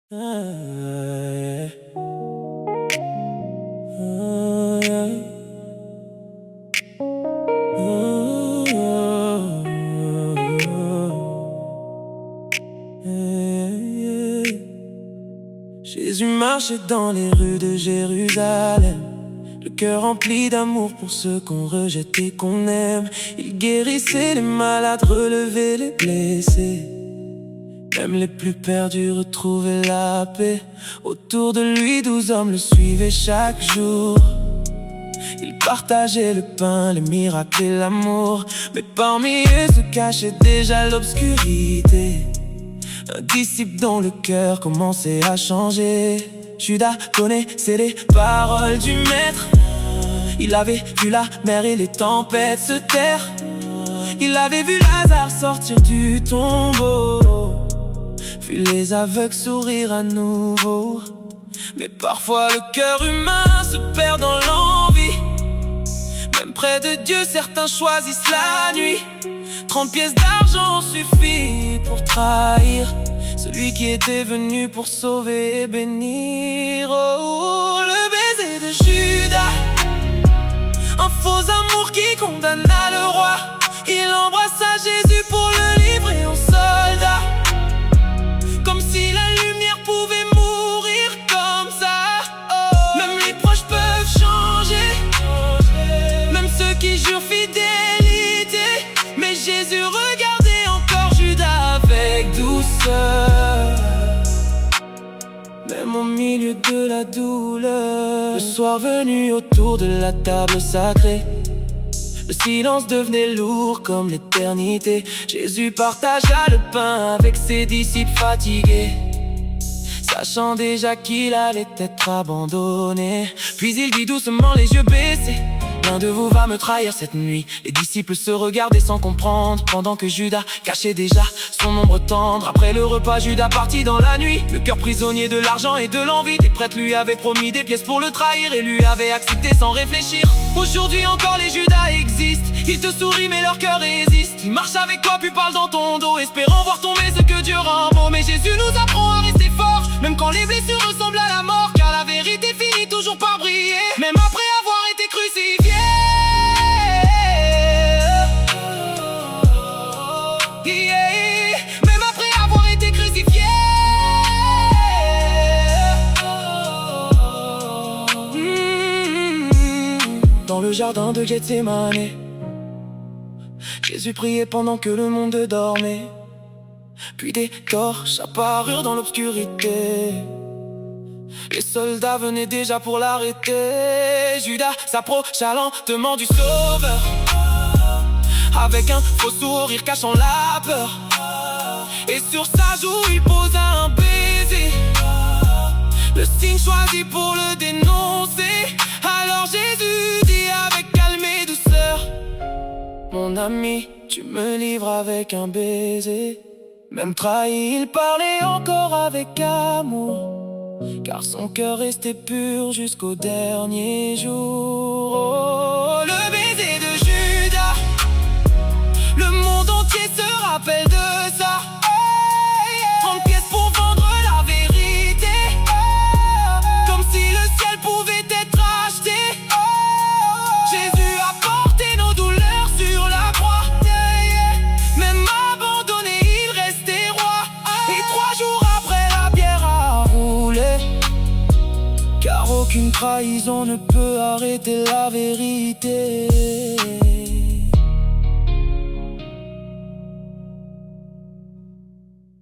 Yeah. Yeah. Jésus marchait dans les rues de Jérusalem, le cœur rempli d'amour pour ceux qu'on rejette et qu'on aime. Il guérissait les malades, relevait les blessés. Même les plus perdus retrouvaient la paix. Autour de lui, 12 hommes le suivaient chaque jour. Ils partageaient le pain, les miracles et l'amour. Mais parmi eux se cachait déjà l'obscurité. Un disciple dont le cœur commençait à changer. Judas connaissait les paroles du maître. Il avait vu la mer et les tempêtes se taire. Il avait vu Lazare sortir du tombeau, vu les aveugles sourire à nouveau. Mais parfois le cœur humain se perd dans l'envie. Même près de Dieu, certains choisissent la nuit. 30 pièces d'argent suffit pour trahir celui qui était venu pour sauver et bénir. Oh, le baiser de Judas, un faux amour qui condamna le roi. Il embrassa Jésus pour le livrer aux soldats, comme si la lumière pouvait mourir comme ça. Oh. Même les proches peuvent changer, même ceux qui jurent fidélité. Mais Jésus regardait encore Judas avec douceur, même au milieu de la douleur. Le soir venu, autour de la table sacrée, le silence devenait lourd comme l'éternité. Jésus partagea le pain avec ses disciples fatigués, sachant déjà qu'il allait être abandonné. Puis il dit doucement, les yeux baissés: l'un de vous va me trahir cette nuit. Les disciples se regardaient sans comprendre, pendant que Judas cachait déjà son ombre tendre. Après le repas, Judas partit dans la nuit, le cœur prisonnier de l'argent et de l'envie. Les prêtres lui avaient promis des pièces pour le trahir et lui avaient accepté sans réfléchir. Aujourd'hui encore les Judas existent, ils te sourient mais leur cœur résiste. Ils marchent avec toi puis parlent dans ton dos, espérant voir tomber ce que Dieu rend beau. Mais Jésus nous apprend à rester forts, même quand les blessures ressemblent à la mort, car la vérité finit toujours par briller, même après avoir été crucifié. Même après avoir été crucifié. Dans le jardin de Gethsémane, Jésus priait pendant que le monde dormait. Puis des torches apparurent dans l'obscurité. Les soldats venaient déjà pour l'arrêter. Judas s'approcha lentement du Sauveur, avec un faux sourire cachant la peur. Et sur sa joue il posa un baiser, le signe choisi pour le dénoncer. Alors Jésus dit avec calme et douceur: mon ami, tu me livres avec un baiser. Même trahi, il parlait encore avec amour, car son cœur restait pur jusqu'au dernier jour. Oh, le baiser de Judas, le monde entier se rappelle de ça. 30 pièces pour vendre la vérité, comme si le ciel pouvait être acheté. Jésus a porté nos douleurs sur la croix, même abandonné il restait roi. Et 3 jours après la bière a roulé, car aucune trahison ne peut arrêter la vérité.